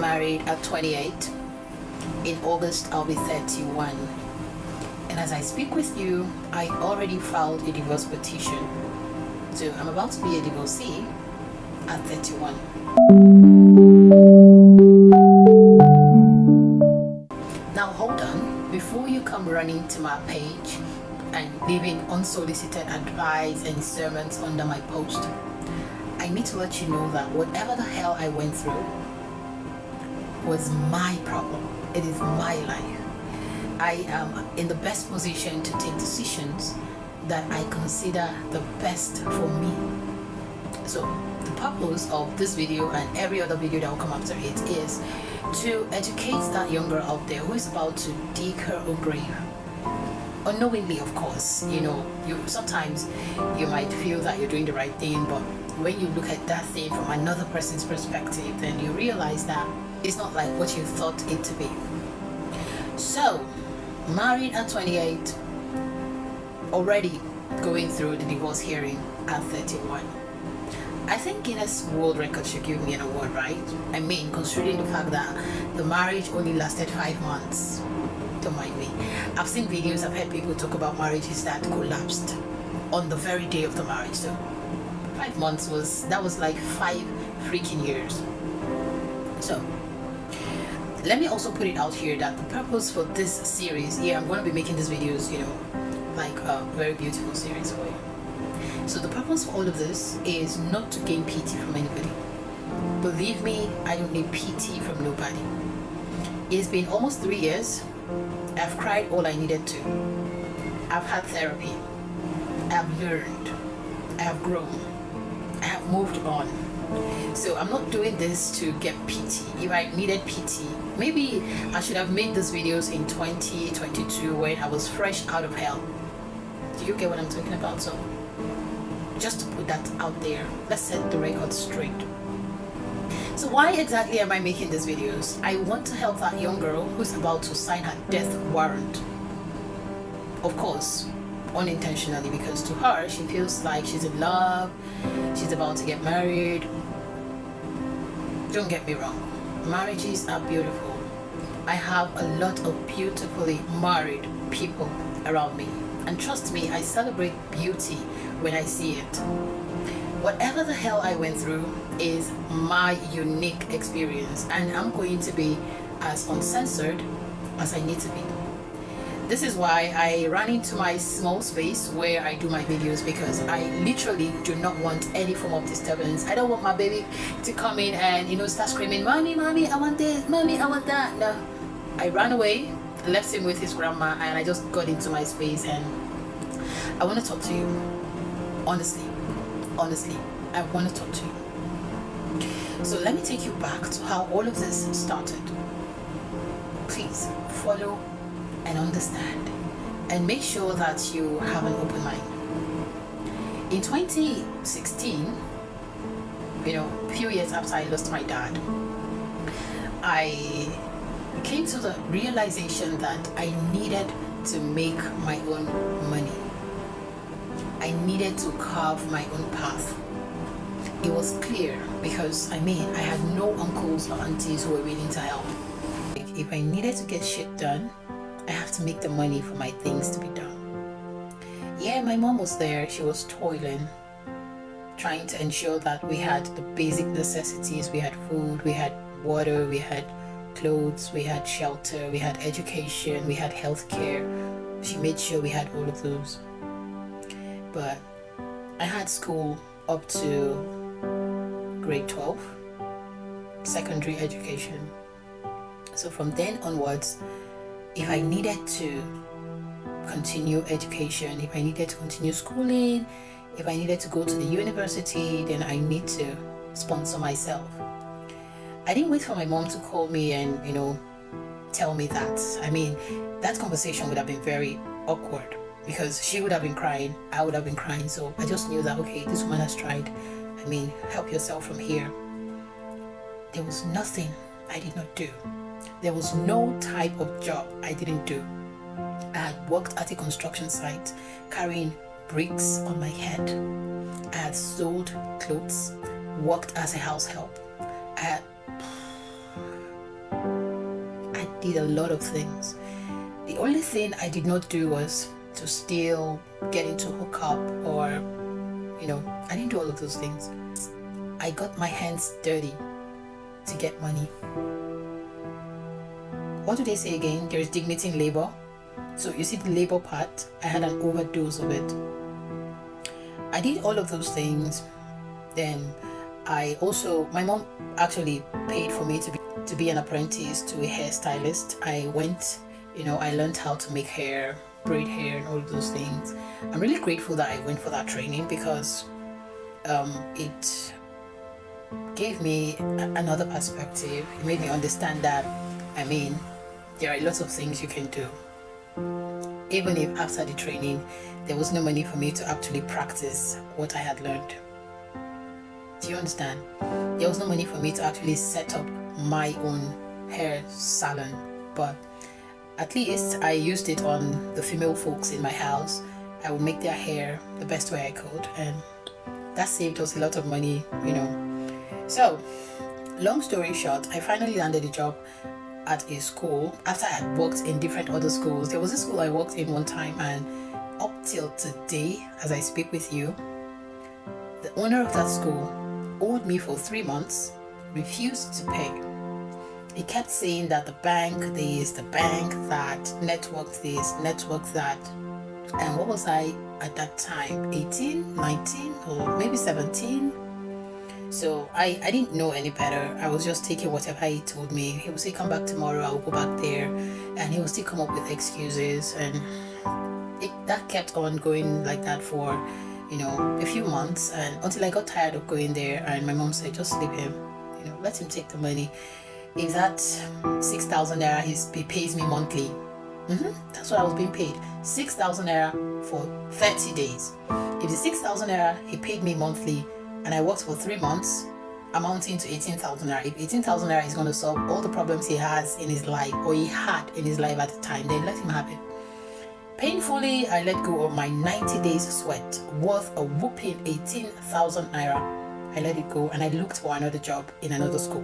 married at 28. In August, I'll be 31. And as I speak with you, I already filed a divorce petition. So I'm about to be a divorcee at 31. Now hold on, before you come running to my page and leaving unsolicited advice and sermons under my post, I need to let you know that whatever the hell I went through was my problem. It is my life. I am in the best position to take decisions that I consider the best for me. So the purpose of this video and every other video that will come after it is to educate that young girl out there who is about to dig her own grave. Unknowingly, of course. Sometimes you might feel that you're doing the right thing, but when you look at that thing from another person's perspective, then you realize that it's not like what you thought it to be. So, married at 28, already going through the divorce hearing at 31. I think Guinness World Record should give me an award, right? I mean, considering the fact that the marriage only lasted 5 months. Don't mind me. I've seen videos, I've heard people talk about marriages that collapsed on the very day of the marriage. So 5 months was like 5 freaking years. So let me also put it out here that the purpose for this series, I'm going to be making these videos, like a very beautiful series for you. So the purpose for all of this is not to gain pity from anybody. Believe me, I don't need pity from nobody. It's been almost 3 years. I've cried all I needed to. I've had therapy. I've learned. I have grown. I have moved on. So I'm not doing this to get pity. If I needed pity, maybe I should have made these videos in 2022 when I was fresh out of hell. Do you get what I'm talking about? So just to put that out there, let's set the record straight. So why exactly am I making these videos? I want to help that young girl who's about to sign her death warrant. Of course, unintentionally, because to her, she feels like she's in love, she's about to get married. Don't get me wrong, marriages are beautiful. I have a lot of beautifully married people around me. And trust me, I celebrate beauty when I see it. Whatever the hell I went through is my unique experience, and I'm going to be as uncensored as I need to be. This is why I ran into my small space where I do my videos, because I literally do not want any form of disturbance. I don't want my baby to come in and start screaming, "Mommy, mommy, I want this, mommy, I want that." No, I ran away, left him with his grandma, and I just got into my space, and I want to talk to you. Honestly, I want to talk to you. So let me take you back to how all of this started. Please follow and understand, and make sure that you have an open mind. In 2016, a few years after I lost my dad, I came to the realization that I needed to make my own money. I needed to carve my own path. It was clear because I had no uncles or aunties who were willing to help. If I needed to get shit done, I have to make the money for my things to be done. Yeah, my mom was there. She was toiling, trying to ensure that we had the basic necessities. We had food, we had water, we had clothes, we had shelter, we had education, we had healthcare. She made sure we had all of those. But I had school up to grade 12, secondary education. So from then onwards, if I needed to continue education, if I needed to continue schooling, if I needed to go to the university, then I need to sponsor myself. I didn't wait for my mom to call me and, tell me that. That conversation would have been very awkward because she would have been crying, I would have been crying. So I just knew that, okay, this woman has tried. Help yourself from here. There was nothing I did not do. There was no type of job I didn't do. I had worked at a construction site carrying bricks on my head. I had sold clothes, worked as a house help. did a lot of things. The only thing I did not do was to still get into hookup or, I didn't do all of those things. I got my hands dirty to get money. What do they say again? There is dignity in labor. So you see the labor part, I had an overdose of it. I did all of those things. Then my mom actually paid for me to be an apprentice to a hairstylist. I went, I learned how to make hair, braid hair and all of those things. I'm really grateful that I went for that training because it gave me another perspective. It made me understand that, there are lots of things you can do. Even if after the training, there was no money for me to actually practice what I had learned. Do you understand? There was no money for me to actually set up my own hair salon, but at least I used it on the female folks in my house. I would make their hair the best way I could, and that saved us a lot of money, So, long story short, I finally landed a job at a school after I had worked in different other schools. There was a school I worked in one time, and up till today, as I speak with you, the owner of that school owed me for 3 months, refused to pay. He kept saying that the bank this, the bank that, network this, network that. And what was I at that time? 18, 19, or maybe 17? So I didn't know any better. I was just taking whatever he told me. He would say, come back tomorrow, I'll go back there. And he would still come up with excuses. And that kept on going like that for, a few months. And until I got tired of going there. And my mom said, just leave him. Let him take the money. If that 6,000 naira he pays me monthly. That's what I was being paid. 6,000 naira for 30 days. If the 6,000 naira he paid me monthly, and I worked for 3 months, amounting to 18,000 naira. If 18,000 naira is going to solve all the problems he has in his life, or he had in his life at the time, then let him have it. Painfully, I let go of my 90 days sweat, worth a whooping 18,000 naira. I let it go, and I looked for another job in another school.